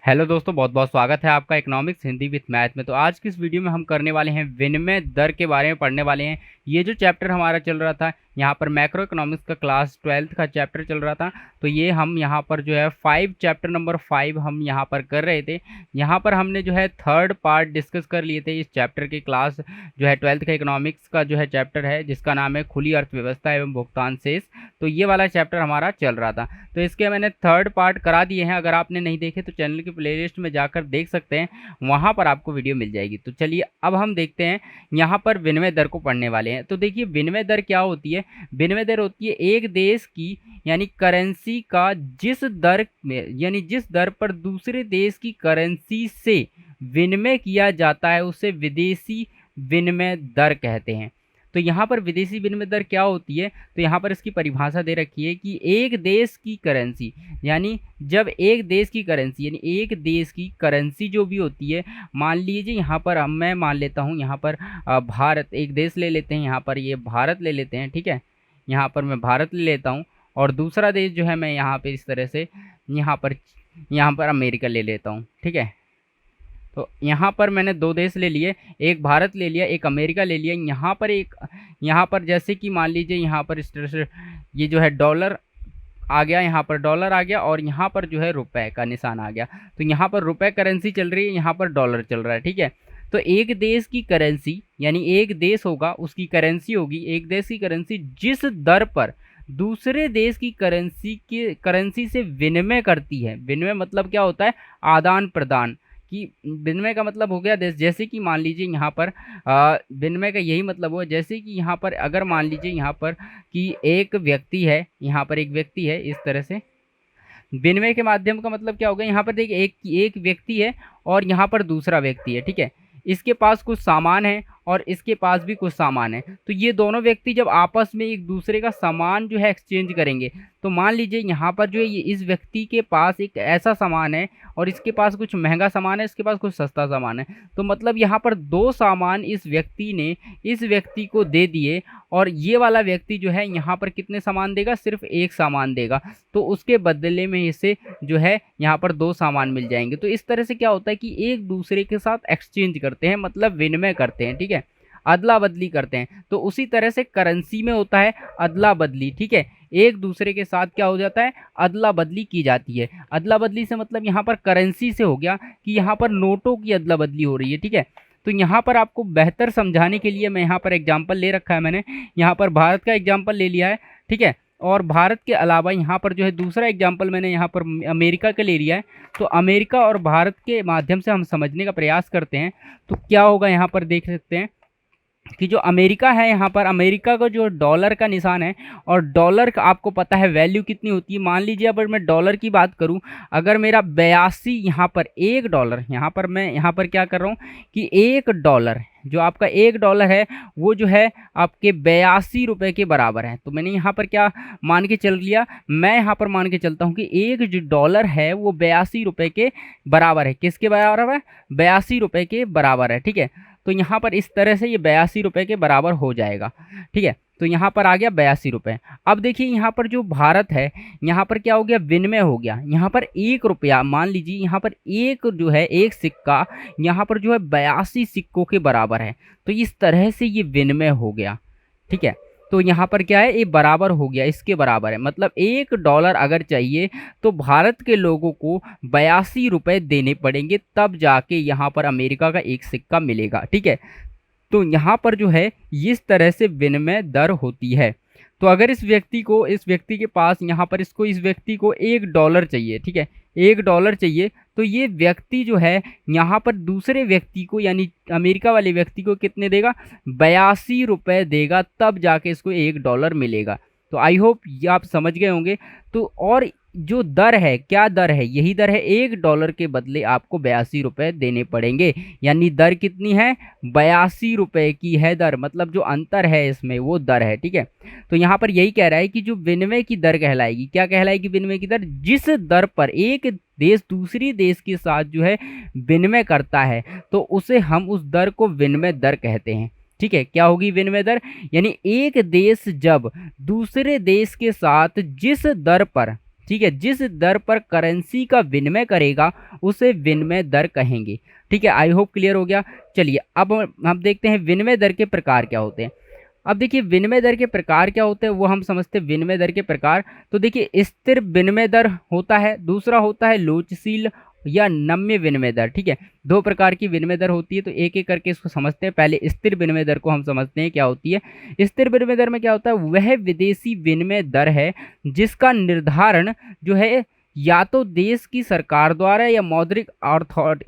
Hello दोस्तों, बहुत बहुत स्वागत है आपका इकोनॉमिक्स हिंदी विद मैथ में। तो आज की इस वीडियो में हम करने वाले हैं विनिमय दर के बारे में पढ़ने वाले हैं। ये जो चैप्टर हमारा चल रहा था, यहाँ पर मैक्रो इकोनॉमिक्स का क्लास 12th का चैप्टर चल रहा था। तो ये हम यहाँ पर जो है चैप्टर नंबर 5 हम यहाँ पर कर रहे थे। यहाँ पर हमने जो है थर्ड पार्ट डिस्कस कर लिए थे इस चैप्टर के। क्लास जो है 12th का इकोनॉमिक्स का जो है चैप्टर है, जिसका नाम है खुली अर्थव्यवस्था एवं भुगतान शेष। तो ये वाला चैप्टर हमारा चल रहा था, तो इसके मैंने थर्ड पार्ट करा दिए हैं। अगर आपने नहीं देखे तो चैनल की प्लेलिस्ट में जाकर देख सकते हैं, वहाँ पर आपको वीडियो मिल जाएगी। तो चलिए अब हम देखते हैं, यहाँ पर विनिमय दर को पढ़ने वाले हैं। तो देखिए विनिमय दर क्या होती है। विनिमय दर होती है एक देश की यानी करेंसी का जिस दर में यानी जिस दर पर दूसरे देश की करेंसी से विनिमय किया जाता है उसे विदेशी विनिमय दर कहते हैं। तो यहाँ पर विदेशी विनिमय दर क्या होती है, तो यहाँ पर इसकी परिभाषा दे रखी है कि एक देश की करेंसी यानी जब एक देश की करेंसी यानी एक देश की करेंसी जो भी होती है, मान लीजिए यहाँ पर मैं मान लेता हूँ, यहाँ पर भारत एक देश ले लेते हैं, यहाँ पर ये भारत ले लेते हैं, ठीक है। यहाँ पर मैं भारत ले लेता हूँ और दूसरा देश जो है मैं यहाँ पे इस तरह से यहाँ पर अमेरिका ले लेता हूँ, ठीक है। तो यहाँ पर मैंने दो देश ले लिए, एक भारत ले लिया, एक अमेरिका ले लिया। यहाँ पर जैसे कि मान लीजिए यहाँ पर इस तरह से ये जो है डॉलर आ गया, यहाँ पर डॉलर आ गया और यहाँ पर जो है रुपए का निशान आ गया। तो यहाँ पर रुपए करेंसी चल रही है, यहाँ पर डॉलर चल रहा है, ठीक है। तो एक देश की करेंसी यानी एक देश होगा, उसकी करेंसी होगी, एक देश की करेंसी जिस दर पर दूसरे देश की करेंसी से विनिमय करती है। विनिमय मतलब क्या होता है, आदान प्रदान। कि विनिमय का मतलब हो गया देश, जैसे कि मान लीजिए यहाँ पर विनिमय का यही मतलब हुआ, जैसे कि यहाँ पर अगर मान लीजिए यहाँ पर कि एक व्यक्ति है, यहाँ पर एक व्यक्ति है, इस तरह से विनिमय के माध्यम का मतलब क्या होगा, यहाँ पर देखिए एक व्यक्ति है और यहाँ पर दूसरा व्यक्ति है, ठीक है। इसके पास कुछ सामान है और इसके पास भी कुछ सामान है। तो ये दोनों व्यक्ति जब आपस में एक दूसरे का सामान जो है एक्सचेंज करेंगे, तो मान लीजिए यहाँ पर जो है ये इस व्यक्ति के पास एक ऐसा सामान है और इसके पास कुछ महंगा सामान है, इसके पास कुछ सस्ता सामान है। तो मतलब यहाँ पर दो सामान इस व्यक्ति ने इस व्यक्ति को दे दिए और ये वाला व्यक्ति जो है यहाँ पर कितने सामान देगा, सिर्फ एक सामान देगा। तो उसके बदले में इसे जो है यहाँ पर दो सामान मिल जाएंगे। तो इस तरह से क्या होता है कि एक दूसरे के साथ एक्सचेंज करते हैं, मतलब विनिमय करते हैं, ठीक है, अदला बदली करते हैं। तो उसी तरह से करेंसी में होता है अदला बदली, ठीक है। एक दूसरे के साथ क्या हो जाता है, अदला बदली की जाती है। अदला बदली से मतलब यहाँ पर करेंसी से हो गया कि यहाँ पर नोटों की अदला बदली हो रही है, ठीक है। तो यहाँ पर आपको बेहतर समझाने के लिए मैं यहाँ पर एग्जाम्पल ले रखा है, मैंने यहाँ पर भारत का एग्जाम्पल ले लिया है, ठीक है। और भारत के अलावा यहाँ पर जो है दूसरा एग्जाम्पल मैंने यहाँ पर अमेरिका का ले लिया है। तो अमेरिका और भारत के माध्यम से हम समझने का प्रयास करते हैं। तो क्या होगा, यहाँ पर देख सकते हैं कि जो अमेरिका है, यहाँ पर अमेरिका का जो डॉलर का निशान है और डॉलर का आपको पता है वैल्यू कितनी होती है। मान लीजिए अगर मैं डॉलर की बात करूं, अगर मेरा 82 यहाँ पर एक डॉलर, यहाँ पर मैं यहाँ पर क्या कर रहा हूँ कि एक डॉलर जो आपका एक डॉलर है वो जो है आपके 82 रुपये के बराबर है। तो मैंने यहाँ पर क्या मान के चल लिया, मैं यहाँ पर मान के चलता हूँ कि एक जो डॉलर है वो 82 रुपये के बराबर है। किसके बराबर है, 82 रुपये के बराबर है, ठीक है। तो यहाँ पर इस तरह से ये 82 रुपये के बराबर हो जाएगा, ठीक है। तो यहाँ पर आ गया 82 रुपये। अब देखिए यहाँ पर जो भारत है, यहाँ पर क्या हो गया, विनिमय हो गया। यहाँ पर एक रुपया, मान लीजिए यहाँ पर एक जो है एक सिक्का यहाँ पर जो है 82 सिक्कों के बराबर है। तो इस तरह से ये विनिमय हो गया, ठीक है। तो यहाँ पर क्या है, ये बराबर हो गया, इसके बराबर है। मतलब एक डॉलर अगर चाहिए तो भारत के लोगों को 82 रुपये देने पड़ेंगे, तब जाके यहाँ पर अमेरिका का एक सिक्का मिलेगा, ठीक है। तो यहाँ पर जो है इस तरह से विनिमय दर होती है। तो अगर इस व्यक्ति के पास यहाँ पर इस व्यक्ति को एक डॉलर चाहिए, ठीक है, एक डॉलर चाहिए, तो ये व्यक्ति जो है यहाँ पर दूसरे व्यक्ति को यानी अमेरिका वाले व्यक्ति को कितने देगा, 82 रुपये देगा, तब जाके इसको एक डॉलर मिलेगा। तो आई होप ये आप समझ गए होंगे। तो और जो दर है, क्या दर है, यही दर है, एक डॉलर के बदले आपको 82 रुपये देने पड़ेंगे। यानी दर कितनी है, 82 रुपये की है दर, मतलब जो अंतर है इसमें वो दर है, ठीक है। तो यहाँ पर यही कह रहा है कि जो विनिमय की दर कहलाएगी, क्या कहलाएगी, विनिमय की दर, जिस दर पर एक देश दूसरी देश के साथ जो है विनिमय करता है, तो उसे हम उस दर को विनिमय दर कहते हैं, ठीक है। क्या होगी विनिमय दर, यानी एक देश जब दूसरे देश के साथ जिस दर पर ठीक है, जिस दर पर करेंसी का विनिमय करेगा उसे विनिमय दर कहेंगे। ठीक है, आई होप क्लियर हो गया। चलिए अब हम देखते हैं विनिमय दर के प्रकार क्या होते हैं। अब देखिए विनिमय दर के प्रकार क्या होते हैं वो हम समझते हैं। विनिमय दर के प्रकार, तो देखिए स्थिर विनिमय दर होता है, दूसरा होता है लोचशील या नम्य विनिमय दर। ठीक है, दो प्रकार की विनिमय दर होती है, तो एक एक करके इसको समझते हैं। पहले स्थिर विनिमय दर को हम समझते हैं क्या होती है। स्थिर विनिमय दर में क्या होता है, वह विदेशी विनिमय दर है जिसका निर्धारण जो है या तो देश की सरकार द्वारा या मौद्रिक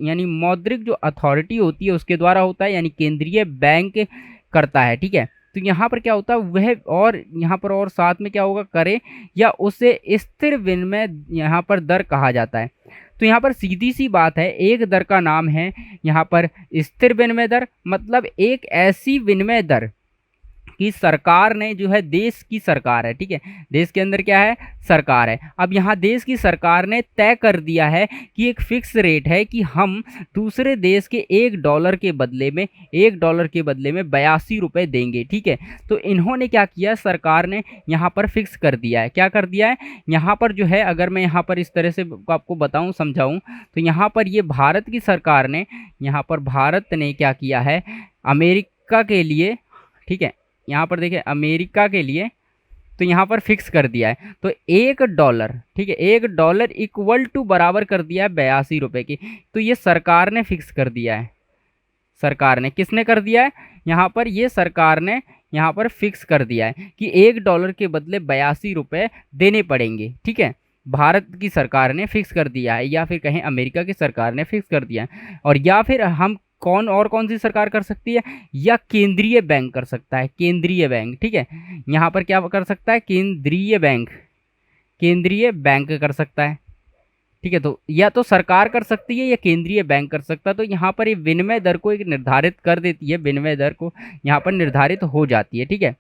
यानी मौद्रिक जो अथॉरिटी होती है उसके द्वारा होता है, यानी केंद्रीय बैंक करता है। ठीक है, तो यहाँ पर क्या होता है वह, और यहाँ पर और साथ में क्या होगा, करे या उसे स्थिर विनिमय यहाँ पर दर कहा जाता है। तो यहाँ पर सीधी सी बात है, एक दर का नाम है यहाँ पर स्थिर विनिमय दर, मतलब एक ऐसी विनिमय दर कि सरकार ने जो है, देश की सरकार है, ठीक है, देश के अंदर क्या है, सरकार है। अब यहाँ देश की सरकार ने तय कर दिया है कि एक फिक्स रेट है कि हम दूसरे देश के $1 के बदले में ₹82 देंगे। ठीक है, तो इन्होंने क्या किया, सरकार ने यहाँ पर फिक्स कर दिया है। क्या कर दिया है यहाँ पर जो है, अगर मैं यहाँ पर इस तरह से आपको बताऊँ, समझाऊँ, तो यहाँ पर ये भारत की सरकार ने, यहाँ पर भारत ने क्या किया है अमेरिका के लिए, ठीक है, यहाँ पर देखिए अमेरिका के लिए, तो यहाँ पर फिक्स कर दिया है। तो $1, ठीक है, $1 इक्वल टू बराबर कर दिया है ₹82 की। तो ये सरकार ने फिक्स कर दिया है। सरकार ने, किसने कर दिया है यहाँ पर, ये सरकार ने यहाँ पर फिक्स कर दिया है कि $1 के बदले ₹82 देने पड़ेंगे। ठीक है, भारत की सरकार ने फिक्स कर दिया है, या फिर कहें अमेरिका की सरकार ने फिक्स कर दिया है। और या फिर हम कौन सी सरकार कर सकती है, या केंद्रीय बैंक कर सकता है, केंद्रीय बैंक। ठीक है, यहाँ पर क्या कर सकता है, केंद्रीय बैंक कर सकता है। ठीक है, तो या तो सरकार कर सकती है या केंद्रीय बैंक कर सकता है। तो यहाँ पर ये विनिमय दर को एक निर्धारित कर देती है, विनिमय दर को यहाँ पर निर्धारित हो जाती है। ठीक है,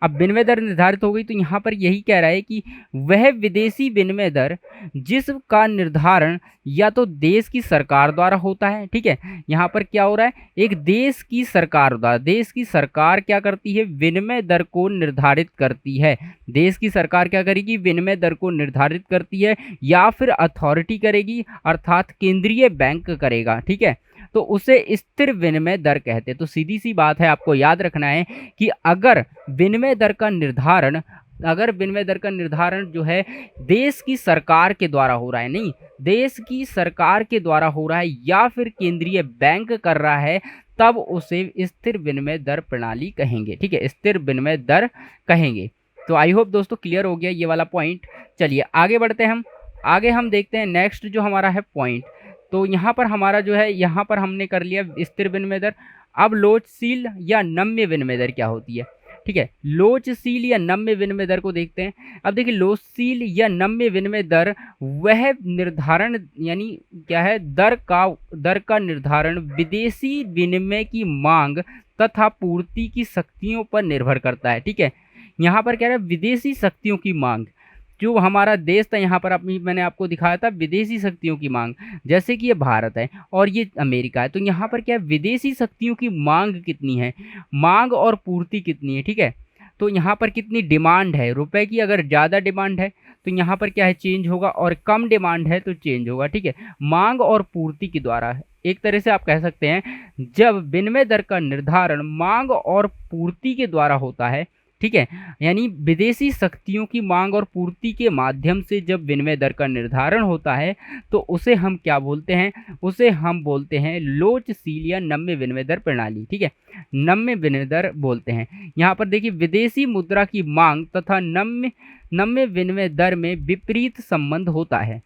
अब विनिमय दर निर्धारित हो गई, तो यहाँ पर यही कह रहा है कि वह विदेशी विनिमय दर जिसका निर्धारण या तो देश की सरकार द्वारा होता है। ठीक है, यहाँ पर क्या हो रहा है, एक देश की सरकार द्वारा, देश की सरकार क्या करती है, विनिमय दर को निर्धारित करती है। देश की सरकार क्या करेगी, विनिमय दर को निर्धारित करती है, या फिर अथॉरिटी करेगी, अर्थात केंद्रीय बैंक करेगा। ठीक है, तो उसे स्थिर विनिमय दर कहते हैं। तो सीधी सी बात है, आपको याद रखना है कि अगर विनिमय दर का निर्धारण जो है देश की सरकार के द्वारा हो रहा है, नहीं, देश की सरकार के द्वारा हो रहा है या फिर केंद्रीय बैंक कर रहा है, तब उसे स्थिर विनिमय दर प्रणाली कहेंगे। ठीक है, स्थिर विनिमय दर कहेंगे। तो आई होप दोस्तों क्लियर हो गया ये वाला पॉइंट। चलिए आगे बढ़ते हैं, आगे हम देखते हैं नेक्स्ट जो हमारा है पॉइंट। तो यहाँ पर हमारा जो है, यहाँ पर हमने कर लिया स्थिर विनिमय दर। अब लोचशील या नम्य विनिमय दर क्या होती है। ठीक है, लोचशील या नम्य विनिमय दर को देखते हैं। अब देखिए लोचशील या नम्य विनिमय दर वह निर्धारण, यानी क्या है, दर का निर्धारण विदेशी विनिमय की मांग तथा पूर्ति की शक्तियों पर निर्भर करता है। ठीक है, यहाँ पर क्या है, विदेशी शक्तियों की मांग, जो हमारा देश था, यहाँ पर मैंने आपको दिखाया था विदेशी शक्तियों की मांग, जैसे कि ये भारत है और ये अमेरिका है। तो यहाँ पर क्या है, विदेशी शक्तियों की मांग कितनी है, मांग और पूर्ति कितनी है। ठीक है, तो यहाँ पर कितनी डिमांड है रुपए की, अगर ज़्यादा डिमांड है तो यहाँ पर क्या है, चेंज होगा, और कम डिमांड है तो चेंज होगा। ठीक है, मांग और पूर्ति के द्वारा, एक तरह से आप कह सकते हैं जब विनिमय दर का निर्धारण मांग और पूर्ति के द्वारा होता है। ठीक है, यानी विदेशी शक्तियों की मांग और पूर्ति के माध्यम से जब विनिमय दर का निर्धारण होता है, तो उसे हम क्या बोलते हैं, उसे हम बोलते हैं लोचशील या नम्य विनिमय दर प्रणाली। ठीक है, नम्य विनिमय दर बोलते हैं। यहाँ पर देखिए विदेशी मुद्रा की मांग तथा नम्य विनिमय दर में विपरीत संबंध होता है।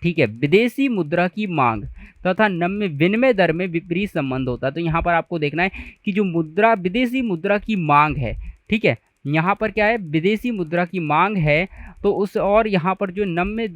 ठीक है, विदेशी मुद्रा की मांग तथा नम्य विनिमय दर में विपरीत संबंध होता है। तो यहाँ पर आपको देखना है कि जो विदेशी मुद्रा की मांग है, ठीक है, यहाँ पर क्या है, विदेशी मुद्रा की मांग है, तो उस, और यहाँ पर जो नम्य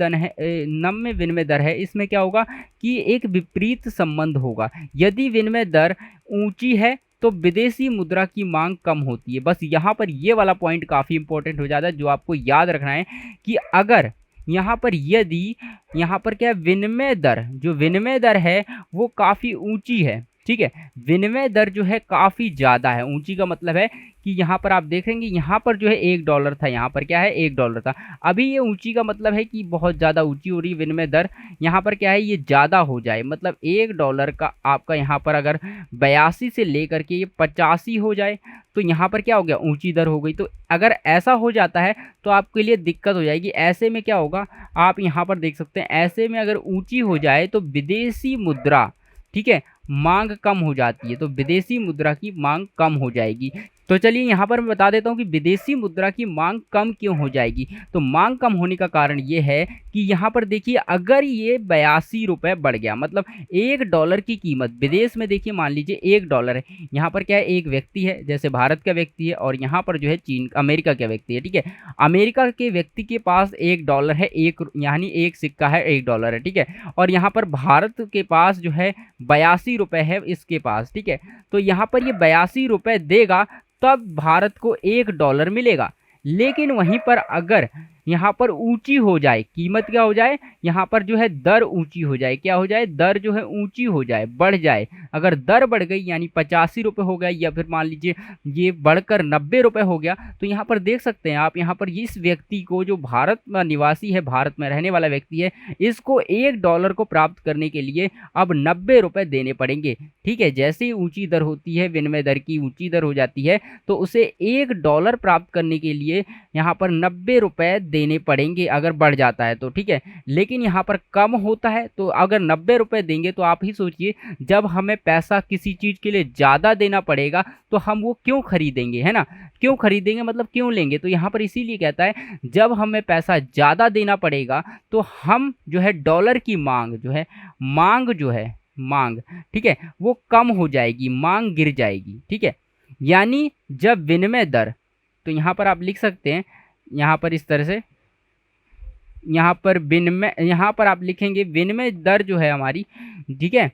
विनिमय दर है, इसमें क्या होगा कि एक विपरीत संबंध होगा। यदि विनिमय दर ऊंची है तो विदेशी मुद्रा की मांग कम होती है। बस यहाँ पर ये वाला पॉइंट काफ़ी इंपॉर्टेंट हो जाता है, जो आपको याद रखना है कि अगर यहाँ पर यदि यहाँ पर क्या है, विनिमय दर, जो विनिमय दर है वो काफ़ी ऊंची है, ठीक है। विनिमय दर जो है काफ़ी ज़्यादा है, ऊंची का मतलब है कि यहाँ पर आप देखेंगे यहाँ पर जो है $1 था, यहाँ पर क्या है $1 था। अभी ये ऊंची का मतलब है कि बहुत ज़्यादा ऊंची हो रही है विनिमय दर। यहाँ पर क्या है ये ज़्यादा हो जाए, मतलब $1 का आपका यहाँ पर अगर 82 से लेकर के ये 85 हो जाए तो यहाँ पर क्या हो गया, ऊंची दर हो गई। तो अगर ऐसा हो जाता है तो आपके लिए दिक्कत हो जाएगी। ऐसे में क्या होगा, आप यहाँ पर देख सकते हैं, ऐसे में अगर ऊंची हो जाए तो विदेशी मुद्रा, ठीक है, मांग कम हो जाती है, तो विदेशी मुद्रा की मांग कम हो जाएगी। तो चलिए यहाँ पर मैं बता देता हूँ कि विदेशी मुद्रा की मांग कम क्यों हो जाएगी। तो मांग कम होने का कारण ये है कि यहाँ पर देखिए अगर ये 82 रुपये बढ़ गया, मतलब $1 की कीमत विदेश में देखिए मान लीजिए $1 है। यहाँ पर क्या है, एक व्यक्ति है, जैसे भारत का व्यक्ति है और यहाँ पर जो है चीन अमेरिका का व्यक्ति है, ठीक है। अमेरिका के व्यक्ति के पास $1 है, एक यानी एक सिक्का है $1 है, ठीक है। और यहाँ पर भारत के पास जो है 82 रुपये है इसके पास, ठीक है। तो यहाँ पर ये 82 रुपये देगा तब भारत को $1 मिलेगा। लेकिन वहीं पर अगर यहाँ पर ऊंची हो जाए कीमत, क्या हो जाए, यहाँ पर जो है दर ऊंची हो जाए, क्या हो जाए, दर जो है ऊंची हो जाए, बढ़ जाए। अगर दर बढ़ गई यानी 85 रुपये हो गया या फिर मान लीजिए ये बढ़कर 90 रुपये हो गया, तो यहाँ पर देख सकते हैं आप, यहाँ पर इस व्यक्ति को, जो भारत में निवासी है, भारत में रहने वाला व्यक्ति है, इसको $1 को प्राप्त करने के लिए अब 90 रुपये देने पड़ेंगे, ठीक है। जैसे ही ऊंची दर होती है, विनिमय दर की ऊंची दर हो जाती है, तो उसे $1 प्राप्त करने के लिए यहाँ पर 90 रुपये देने पड़ेंगे अगर बढ़ जाता है तो, ठीक है। लेकिन यहाँ पर कम होता है तो अगर 90 रुपये देंगे तो आप ही सोचिए, जब हमें पैसा किसी चीज़ के लिए ज़्यादा देना पड़ेगा तो हम वो क्यों खरीदेंगे, है ना, क्यों खरीदेंगे, मतलब क्यों लेंगे। तो यहाँ पर इसीलिए कहता है जब हमें पैसा ज़्यादा देना पड़ेगा तो हम जो है डॉलर की मांग जो है, मांग, ठीक है, वो कम हो जाएगी, मांग गिर जाएगी, ठीक है। यानी जब विनिमय दर, तो यहाँ पर आप लिख सकते हैं, यहाँ पर इस तरह से, यहाँ पर आप लिखेंगे विनिमय दर जो है हमारी, ठीक है,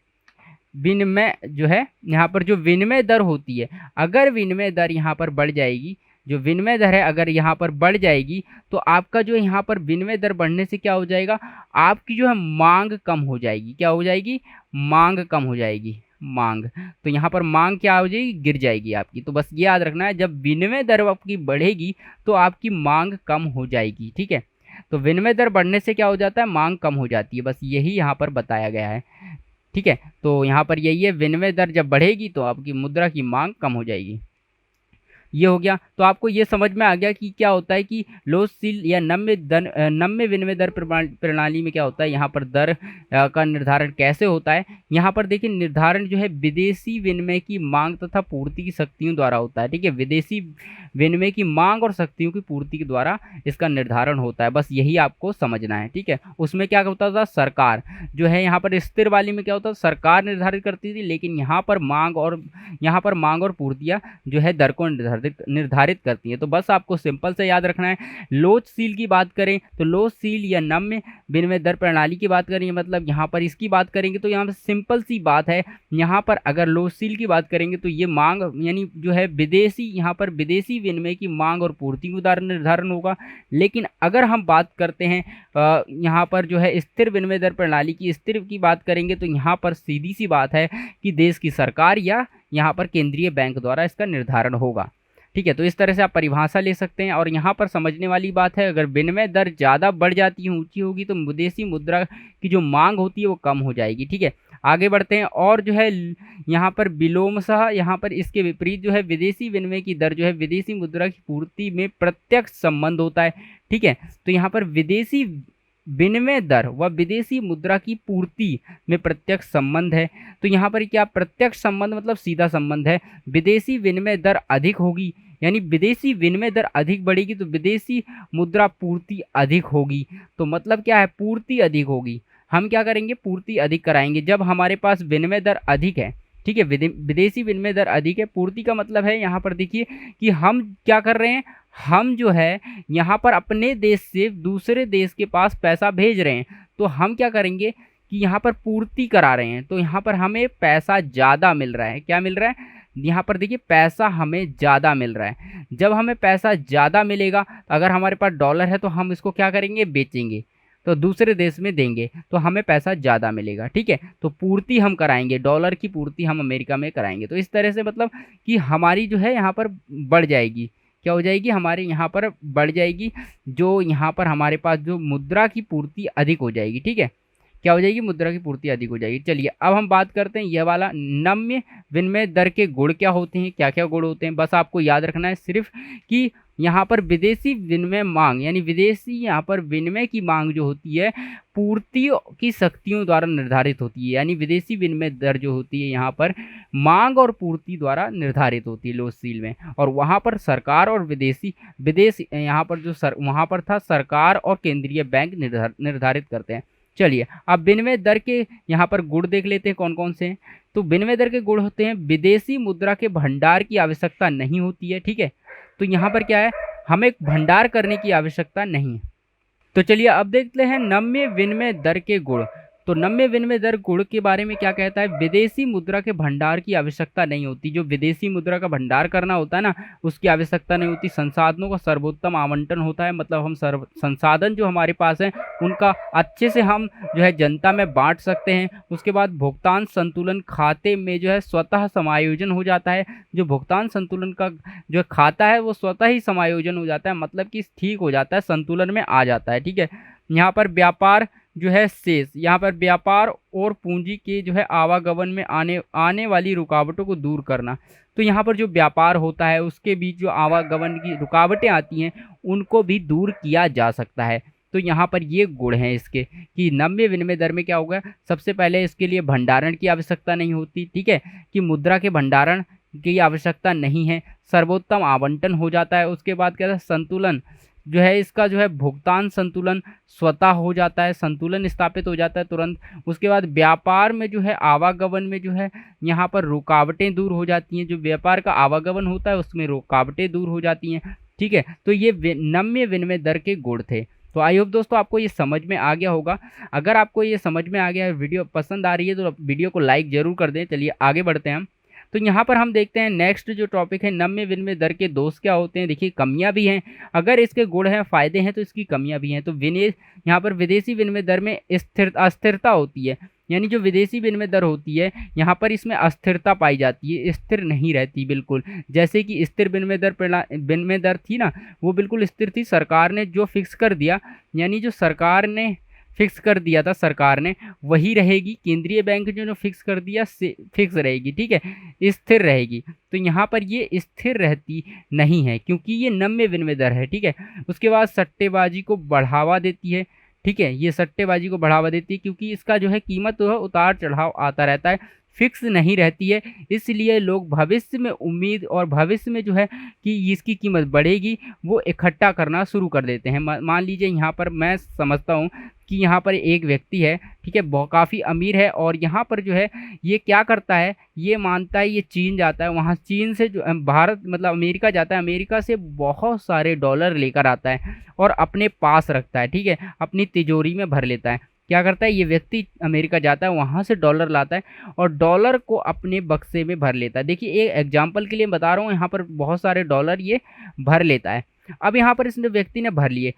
विनिमय जो है, यहाँ पर जो विनिमय दर होती है, अगर विनिमय दर यहाँ पर बढ़ जाएगी, जो विनिमय दर है अगर यहाँ पर बढ़ जाएगी तो आपका जो यहाँ पर विनिमय दर बढ़ने से क्या हो जाएगा, आपकी जो है मांग कम हो जाएगी, क्या हो जाएगी, मांग कम हो जाएगी, मांग। तो यहाँ पर मांग क्या हो जाएगी, गिर जाएगी आपकी। तो बस ये याद रखना है, जब विनिमय दर आपकी बढ़ेगी तो आपकी मांग कम हो जाएगी, ठीक है। तो विनिमय दर बढ़ने से क्या हो जाता है, मांग कम हो जाती है, बस यही यहाँ पर बताया गया है, ठीक है। तो यहाँ पर यही है, विनिमय दर जब बढ़ेगी तो आपकी मुद्रा की मांग कम हो जाएगी। ये हो गया। तो आपको ये समझ में आ गया कि क्या होता है कि लोचशील या नम्य विनिमय दर प्रणाली में क्या होता है, यहाँ पर दर का निर्धारण कैसे होता है। यहाँ पर देखिए निर्धारण जो है विदेशी विनिमय की मांग तथा पूर्ति की शक्तियों द्वारा होता है, ठीक है। विदेशी विनिमय की मांग और शक्तियों की पूर्ति के द्वारा इसका निर्धारण होता है, बस यही आपको समझना है, ठीक है। उसमें क्या होता था, सरकार जो है, यहाँ पर स्थिर वाली में क्या होता था, सरकार निर्धारित करती थी, लेकिन यहाँ पर मांग और पूर्तियाँ जो है दर को निर्धारित करती है। तो बस आपको सिंपल से याद रखना है। लोचशील की बात करें तो लोचशील या नम्य विनिमय दर प्रणाली की बात करें, मतलब यहाँ पर इसकी बात करेंगे तो यहाँ पर सिंपल सी बात है, यहाँ पर अगर लोचशील की बात करेंगे तो ये मांग यानी जो है विदेशी, यहाँ पर विदेशी विनिमय की मांग और पूर्ति का निर्धारण होगा। लेकिन अगर हम बात करते हैं यहाँ पर जो है स्थिर विनिमय दर प्रणाली की, स्थिर की बात करेंगे तो यहाँ पर सीधी सी बात है कि देश की सरकार या यहाँ पर केंद्रीय बैंक द्वारा इसका निर्धारण होगा, ठीक है। तो इस तरह से आप परिभाषा ले सकते हैं। और यहाँ पर समझने वाली बात है, अगर विनिमय दर ज़्यादा बढ़ जाती है, ऊंची होगी, तो विदेशी मुद्रा की जो मांग होती है वो कम हो जाएगी, ठीक है। आगे बढ़ते हैं। और जो है यहाँ पर विलोमशः, यहाँ पर इसके विपरीत जो है विदेशी विनिमय की दर जो है विदेशी मुद्रा की पूर्ति में प्रत्यक्ष संबंध होता है, ठीक है। तो यहाँ पर विदेशी विनिमय दर व विदेशी मुद्रा की पूर्ति में प्रत्यक्ष संबंध है। तो यहाँ पर क्या प्रत्यक्ष संबंध, मतलब सीधा संबंध है। विदेशी विनिमय दर अधिक होगी, यानी विदेशी विनिमय दर अधिक बढ़ेगी तो विदेशी मुद्रा पूर्ति अधिक होगी। तो मतलब क्या है, पूर्ति अधिक होगी। हम क्या करेंगे, पूर्ति अधिक कराएंगे जब हमारे पास विनिमय दर अधिक है, ठीक है। विदेशी विनिमय दर अधिक है। पूर्ति का मतलब है यहाँ पर देखिए कि हम क्या कर रहे हैं, हम जो है यहाँ पर अपने देश से दूसरे देश के पास पैसा भेज रहे हैं, तो हम क्या करेंगे कि यहाँ पर पूर्ति करा रहे हैं, तो यहाँ पर हमें पैसा ज़्यादा मिल रहा है। क्या मिल रहा है, यहाँ पर देखिए पैसा हमें ज़्यादा मिल रहा है। जब हमें पैसा ज़्यादा मिलेगा, अगर हमारे पास डॉलर है तो हम इसको क्या करेंगे, बेचेंगे। तो दूसरे देश में देंगे तो हमें पैसा ज़्यादा मिलेगा, ठीक है। तो पूर्ति हम कराएंगे, डॉलर की पूर्ति हम अमेरिका में कराएंगे। तो इस तरह से मतलब कि हमारी जो है यहाँ पर बढ़ जाएगी, क्या हो जाएगी, हमारे यहाँ पर बढ़ जाएगी, जो यहाँ पर हमारे पास जो मुद्रा की पूर्ति अधिक हो जाएगी, ठीक है। क्या हो जाएगी, मुद्रा की पूर्ति अधिक हो जाएगी। चलिए अब हम बात करते हैं यह वाला नम्य विनिमय दर के गुण क्या होते हैं, क्या क्या गुण होते हैं। बस आपको याद रखना है सिर्फ कि यहाँ पर विदेशी विनिमय मांग, यानी विदेशी यहाँ पर विनिमय की मांग जो होती है पूर्ति की शक्तियों द्वारा निर्धारित होती है। यानी विदेशी विनिमय दर जो होती है यहाँ पर मांग और पूर्ति द्वारा निर्धारित होती है लोकशील में। और वहाँ पर सरकार और विदेश यहाँ पर जो वहाँ पर था सरकार और केंद्रीय बैंक निर्धारित करते हैं। चलिए अब विनिमय दर के यहाँ पर गुण देख लेते हैं कौन कौन से हैं। तो विनिमय दर के गुण होते हैं विदेशी मुद्रा के भंडार की आवश्यकता नहीं होती है, ठीक है। तो यहाँ पर क्या है, हमें भंडार करने की आवश्यकता नहीं है। तो चलिए अब देखते हैं नम्य विनिमय दर के गुण। तो नम्य विनिमय दर गुण के बारे में क्या कहता है, विदेशी मुद्रा के भंडार की आवश्यकता नहीं होती। जो विदेशी मुद्रा का भंडार करना होता है ना, उसकी आवश्यकता नहीं होती। संसाधनों का सर्वोत्तम आवंटन होता है, मतलब हम संसाधन जो हमारे पास है उनका अच्छे से हम जो है जनता में बांट सकते हैं। उसके बाद भुगतान संतुलन खाते में जो है स्वतः समायोजन हो जाता है। जो भुगतान संतुलन का जो खाता है वो स्वतः ही समायोजन हो जाता है, मतलब कि ठीक हो जाता है, संतुलन में आ जाता है, ठीक है। यहाँ पर व्यापार जो है शेष, यहाँ पर व्यापार और पूंजी के जो है आवागमन में आने वाली रुकावटों को दूर करना। तो यहाँ पर जो व्यापार होता है उसके बीच जो आवागमन की रुकावटें आती हैं उनको भी दूर किया जा सकता है। तो यहाँ पर ये गुण हैं इसके कि नम्य विनिमय दर में क्या होगा, सबसे पहले इसके लिए भंडारण की आवश्यकता नहीं होती, ठीक है, कि मुद्रा के भंडारण की आवश्यकता नहीं है, सर्वोत्तम आवंटन हो जाता है। उसके बाद क्या है, संतुलन जो है इसका जो है भुगतान संतुलन स्वतः हो जाता है, संतुलन स्थापित हो जाता है तुरंत। उसके बाद व्यापार में जो है आवागमन में जो है यहाँ पर रुकावटें दूर हो जाती हैं, जो व्यापार का आवागमन होता है उसमें रुकावटें दूर हो जाती हैं, ठीक है। तो ये नम्य विनिमय दर के गुण थे। तो आई होप दोस्तों आपको ये समझ में आ गया होगा। अगर आपको ये समझ में आ गया है, वीडियो पसंद आ रही है तो वीडियो को लाइक ज़रूर कर दें। चलिए आगे बढ़ते हैं हम। तो यहाँ पर हम देखते हैं नेक्स्ट जो टॉपिक है, नम्य विनिमय दर के दोष क्या होते हैं। देखिए कमियां भी हैं, अगर इसके गुण हैं फायदे हैं तो इसकी कमियां भी हैं। तो यहाँ पर विदेशी विनिमय दर में अस्थिरता होती है, यानी जो विदेशी विनिमय दर होती है यहाँ पर इसमें अस्थिरता पाई जाती है, स्थिर नहीं रहती बिल्कुल। जैसे कि स्थिर विनिमय दर थी ना, वो बिल्कुल स्थिर थी, सरकार ने जो फिक्स कर दिया, यानी जो सरकार ने फिक्स कर दिया था सरकार ने वही रहेगी। केंद्रीय बैंक जो फिक्स कर दिया फिक्स रहेगी, ठीक है, स्थिर रहेगी। तो यहाँ पर ये स्थिर रहती नहीं है क्योंकि ये नम्य विनिमय दर है, ठीक है। उसके बाद सट्टेबाजी को बढ़ावा देती है, ठीक है, ये सट्टेबाजी को बढ़ावा देती है क्योंकि इसका जो है कीमत जो है उतार चढ़ाव आता रहता है, फिक्स नहीं रहती है। इसलिए लोग भविष्य में उम्मीद और भविष्य में जो है कि इसकी कीमत बढ़ेगी वो इकट्ठा करना शुरू कर देते हैं। मान लीजिए यहाँ पर मैं समझता हूँ कि यहाँ पर एक व्यक्ति है, ठीक है, काफ़ी अमीर है, और यहाँ पर जो है ये क्या करता है, ये मानता है, ये चीन जाता है, वहाँ चीन से जो भारत मतलब अमेरिका जाता है, अमेरिका से बहुत सारे डॉलर लेकर आता है और अपने पास रखता है, ठीक है, अपनी तिजोरी में भर लेता है। क्या करता है ये व्यक्ति, अमेरिका जाता है, वहाँ से डॉलर लाता है और डॉलर को अपने बक्से में भर लेता है। देखिए एक एग्जांपल के लिए बता रहा हूँ, यहाँ पर बहुत सारे डॉलर ये भर लेता है। अब यहाँ पर इसने व्यक्ति ने भर लिए,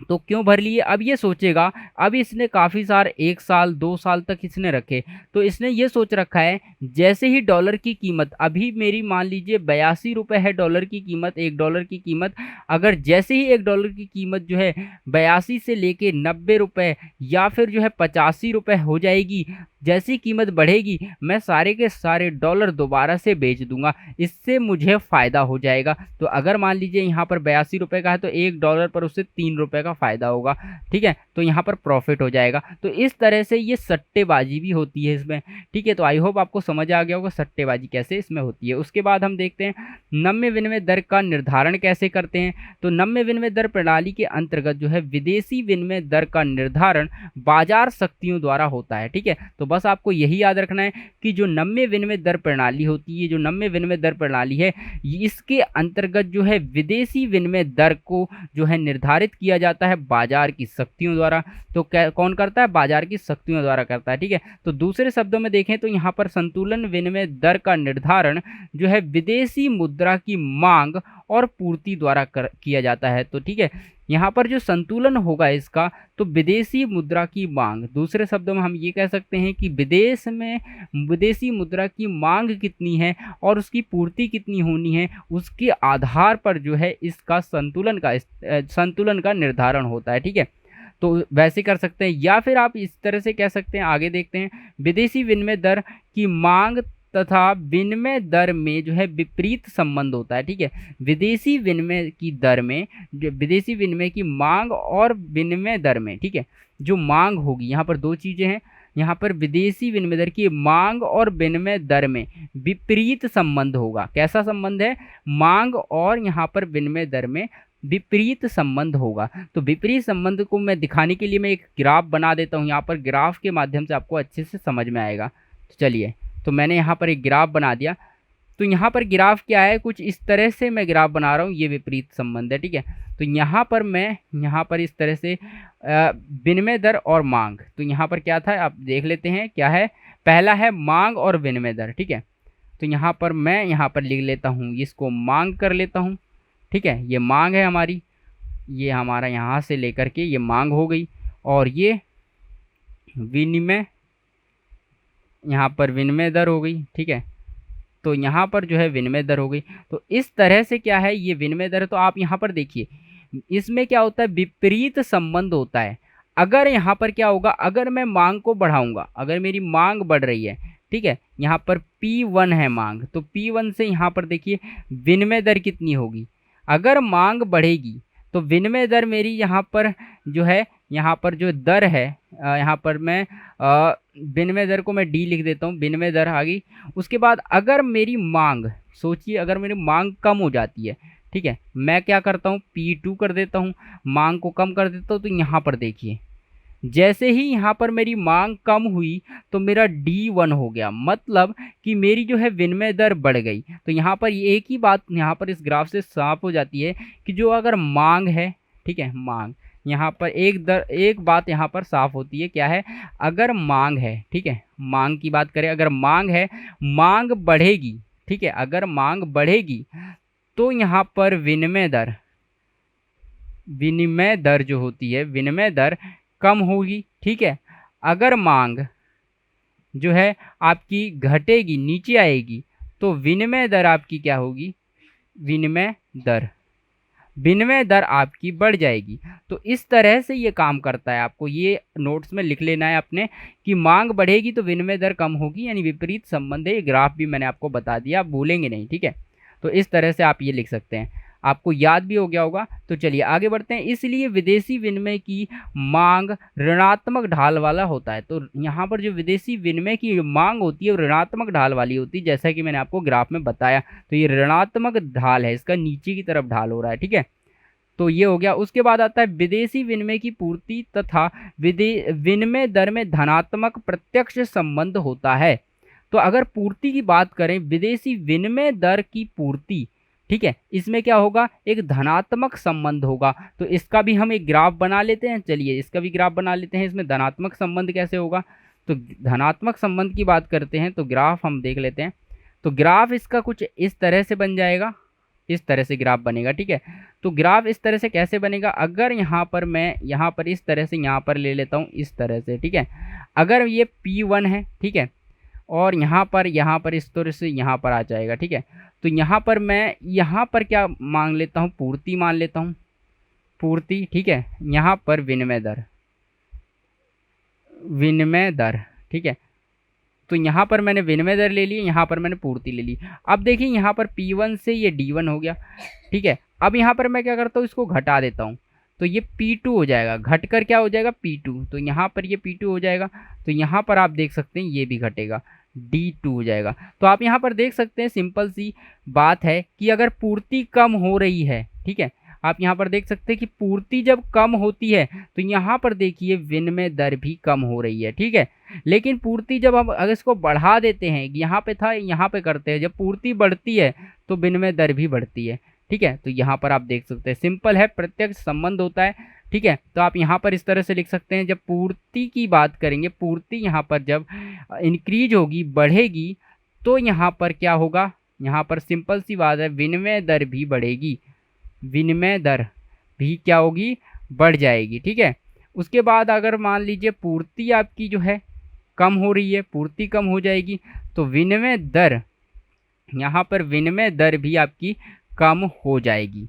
तो क्यों भर लिए, अब ये सोचेगा, अब इसने काफ़ी सारे 1 साल 2 साल तक इसने रखे, तो इसने ये सोच रखा है जैसे ही डॉलर की कीमत, अभी मेरी मान लीजिए 82 रुपये है डॉलर की कीमत, 1 डॉलर की कीमत, अगर जैसे ही 1 डॉलर की कीमत जो है 82 से लेके 90 रुपये या फिर जो है 85 रुपये हो जाएगी, जैसी कीमत बढ़ेगी मैं सारे के सारे डॉलर दोबारा से बेच दूंगा, इससे मुझे फ़ायदा हो जाएगा। तो अगर मान लीजिए यहाँ पर 82 रुपये का है तो 1 डॉलर पर उससे 3 रुपये का फ़ायदा होगा, ठीक है, तो यहाँ पर प्रॉफिट हो जाएगा। तो इस तरह से ये सट्टेबाजी भी होती है इसमें, ठीक है। तो आई होप आपको समझ आ गया होगा सट्टेबाजी कैसे इसमें होती है। उसके बाद हम देखते हैं नम्य विनिमय दर का निर्धारण कैसे करते हैं। तो नम्य विनिमय दर प्रणाली के अंतर्गत जो है विदेशी विनिमय दर का निर्धारण बाजार शक्तियों द्वारा होता है, ठीक है। तो बस आपको यही याद रखना है कि जो नम्य विनिमय दर प्रणाली होती है, जो नम्य विनिमय दर प्रणाली है, इसके अंतर्गत जो है विदेशी विनिमय दर को जो है निर्धारित किया जाता है बाजार की शक्तियों द्वारा। तो कौन करता है, बाजार की शक्तियों द्वारा करता है, ठीक है। तो दूसरे शब्दों में देखें तो यहाँ पर संतुलन विनिमय दर का निर्धारण जो है विदेशी मुद्रा की मांग और पूर्ति द्वारा किया जाता है। तो ठीक है, यहाँ पर जो संतुलन होगा इसका, तो विदेशी मुद्रा की मांग, दूसरे शब्दों में हम ये कह सकते हैं कि विदेश में विदेशी मुद्रा की मांग कितनी है और उसकी पूर्ति कितनी होनी है, उसके आधार पर जो है इसका संतुलन का निर्धारण होता है। ठीक है, तो वैसे कर सकते हैं, या फिर आप इस तरह से कह सकते हैं। आगे देखते हैं, विदेशी विनिमय दर की मांग तथा विनिमय दर में जो है विपरीत संबंध होता है। ठीक है, विदेशी विनिमय की दर में, जो विदेशी विनिमय की मांग और विनिमय दर में, ठीक है, जो मांग होगी, यहाँ पर दो चीज़ें हैं, यहाँ पर विदेशी विनिमय दर की मांग और विनिमय दर में विपरीत संबंध होगा। कैसा संबंध है? मांग और यहाँ पर विनिमय दर में विपरीत संबंध होगा। तो विपरीत संबंध को मैं दिखाने के लिए मैं एक ग्राफ बना देता हूँ, यहाँ पर ग्राफ के माध्यम से आपको अच्छे से समझ में आएगा। तो चलिए, तो मैंने यहाँ पर एक ग्राफ बना दिया। तो यहाँ पर ग्राफ क्या है, कुछ इस तरह से मैं ग्राफ बना रहा हूँ, ये विपरीत संबंध है। ठीक है, तो यहाँ पर मैं यहाँ पर इस तरह से विनिमय दर और मांग, तो यहाँ पर क्या था आप देख लेते हैं क्या है। पहला है मांग और विनिमय दर। ठीक है, तो यहाँ पर मैं यहाँ पर लिख लेता हूँ, इसको मांग कर लेता हूँ। ठीक है, ये मांग है हमारी, ये हमारा यहाँ से लेकर के ये मांग हो गई, और ये विनिमय, यहाँ पर विनिमय दर हो गई। ठीक है, तो यहाँ पर जो है विनिमय दर हो गई। तो इस तरह से क्या है, ये विनिमय दर। तो आप यहाँ पर देखिए, इसमें क्या होता है, विपरीत संबंध होता है। अगर यहाँ पर क्या होगा, अगर मैं मांग को बढ़ाऊंगा, अगर मेरी मांग बढ़ रही है, ठीक है, यहाँ पर P1 है मांग, तो P1 से यहाँ पर देखिए विनिमय दर कितनी होगी। अगर मांग बढ़ेगी तो विनिमय दर मेरी यहाँ पर जो है, यहाँ पर जो दर है, यहाँ पर मैं विनिमय दर को मैं D लिख देता हूँ, विनिमय दर आ गई। उसके बाद अगर मेरी मांग, सोचिए अगर मेरी मांग कम हो जाती है, ठीक है, मैं क्या करता हूँ, P2 कर देता हूँ, मांग को कम कर देता हूँ। तो यहाँ पर देखिए, जैसे ही यहाँ पर मेरी मांग कम हुई तो मेरा D1 हो गया, मतलब कि मेरी जो है विनिमय दर बढ़ गई। तो यहाँ पर एक ही बात यहाँ पर इस ग्राफ से साफ हो जाती है कि जो अगर मांग है, ठीक है, मांग, यहाँ पर एक बात यहाँ पर साफ होती है, क्या है, अगर मांग है, ठीक है, मांग की बात करें, अगर मांग है, मांग बढ़ेगी, ठीक है, अगर मांग बढ़ेगी तो यहाँ पर विनिमय दर जो होती है, विनिमय दर कम होगी। ठीक है, अगर मांग जो है आपकी घटेगी, नीचे आएगी, तो विनिमय दर आपकी क्या होगी, विनिमय दर आपकी बढ़ जाएगी। तो इस तरह से ये काम करता है। आपको ये नोट्स में लिख लेना है अपने कि मांग बढ़ेगी तो विनिमय दर कम होगी, यानी विपरीत संबंध है। ये ग्राफ भी मैंने आपको बता दिया, आप भूलेंगे नहीं। ठीक है, तो इस तरह से आप ये लिख सकते हैं, आपको याद भी हो गया होगा। तो चलिए आगे बढ़ते हैं। इसलिए विदेशी विनिमय की मांग ऋणात्मक ढाल वाला होता है। तो यहाँ पर जो विदेशी विनिमय की मांग होती है वो ऋणात्मक ढाल वाली होती है, जैसा कि मैंने आपको ग्राफ में बताया। तो ये ऋणात्मक ढाल है, इसका नीचे की तरफ ढाल हो रहा है। ठीक है, तो ये हो गया। उसके बाद आता है विदेशी विनिमय की पूर्ति तथा विनिमय दर में धनात्मक प्रत्यक्ष संबंध होता है। तो अगर पूर्ति की बात करें, विदेशी विनिमय दर की पूर्ति, ठीक है, इसमें क्या होगा, एक धनात्मक संबंध होगा। तो इसका भी हम एक ग्राफ बना लेते हैं। चलिए इसका भी ग्राफ बना लेते हैं। इसमें धनात्मक संबंध कैसे होगा, तो धनात्मक संबंध की बात करते हैं तो ग्राफ हम देख लेते हैं। तो ग्राफ इसका कुछ इस तरह से बन जाएगा, इस तरह से ग्राफ बनेगा। ठीक है, तो ग्राफ इस तरह से कैसे बनेगा, अगर यहाँ पर मैं यहाँ पर इस तरह से यहाँ पर ले लेता हूँ, इस तरह से। ठीक है, अगर ये P1 है, ठीक है, और यहाँ पर इस तरह से यहाँ पर आ जाएगा। ठीक है, तो यहाँ पर मैं यहाँ पर क्या मान लेता हूँ, पूर्ति मान लेता हूँ, पूर्ति। ठीक है, यहाँ पर विनिमय दर, ठीक है, तो यहाँ पर मैंने विनिमय दर ले ली, यहाँ पर मैंने पूर्ति ले ली। अब देखिए यहाँ पर P1 से ये D1 हो गया। ठीक है, अब यहाँ पर मैं क्या करता हूँ, इसको घटा देता हूँ, तो ये P2 हो जाएगा, घटकर क्या हो जाएगा, P2। तो यहाँ पर ये P2 हो जाएगा। तो यहाँ पर आप देख सकते हैं ये भी घटेगा, D2 हो जाएगा। तो आप यहाँ पर देख सकते हैं, सिंपल सी बात है कि अगर पूर्ति कम हो रही है, ठीक है, आप यहाँ पर देख सकते हैं कि पूर्ति जब कम होती है तो यहाँ पर देखिए विनिमय दर भी कम हो रही है। ठीक है, लेकिन पूर्ति जब हम अगर इसको बढ़ा देते हैं, यहाँ पे था यहाँ पे करते हैं, जब पूर्ति बढ़ती है तो विनिमय दर भी बढ़ती है। ठीक है, तो यहाँ पर आप देख सकते हैं, सिंपल है, प्रत्यक्ष संबंध होता है। ठीक है, तो आप यहाँ पर इस तरह से लिख सकते हैं, जब पूर्ति की बात करेंगे, पूर्ति यहाँ पर जब इंक्रीज होगी, बढ़ेगी, तो यहाँ पर क्या होगा, यहाँ पर सिंपल सी बात है, विनिमय दर भी बढ़ेगी, विनिमय दर भी क्या होगी, बढ़ जाएगी। ठीक है, उसके बाद अगर मान लीजिए पूर्ति आपकी जो है कम हो रही है, पूर्ति कम हो जाएगी, तो विनिमय दर, यहाँ पर विनिमय दर भी आपकी कम हो जाएगी।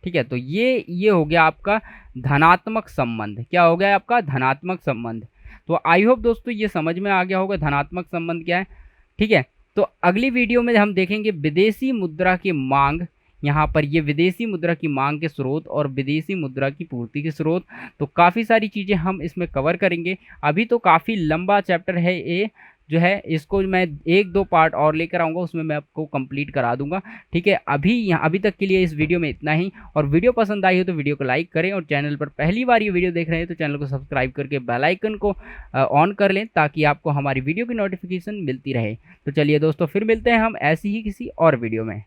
ठीक है, तो ये हो गया आपका धनात्मक संबंध। क्या हो गया आपका धनात्मक संबंध। तो आई होप दोस्तों ये समझ में आ गया होगा धनात्मक संबंध क्या है। ठीक है, तो अगली वीडियो में हम देखेंगे विदेशी मुद्रा की मांग, यहाँ पर ये विदेशी मुद्रा की मांग के स्रोत और विदेशी मुद्रा की पूर्ति के स्रोत। तो काफ़ी सारी चीज़ें हम इसमें कवर करेंगे। अभी तो काफ़ी लंबा चैप्टर है ये जो है, इसको मैं 1-2 पार्ट और लेकर आऊँगा, उसमें मैं आपको कंप्लीट करा दूंगा। ठीक है, अभी तक के लिए इस वीडियो में इतना ही। और वीडियो पसंद आई हो तो वीडियो को लाइक करें, और चैनल पर पहली बार ये वीडियो देख रहे हैं तो चैनल को सब्सक्राइब करके बेल आइकन को ऑन कर लें, ताकि आपको हमारी वीडियो की नोटिफिकेशन मिलती रहे। तो चलिए दोस्तों, फिर मिलते हैं हम ऐसी ही किसी और वीडियो में।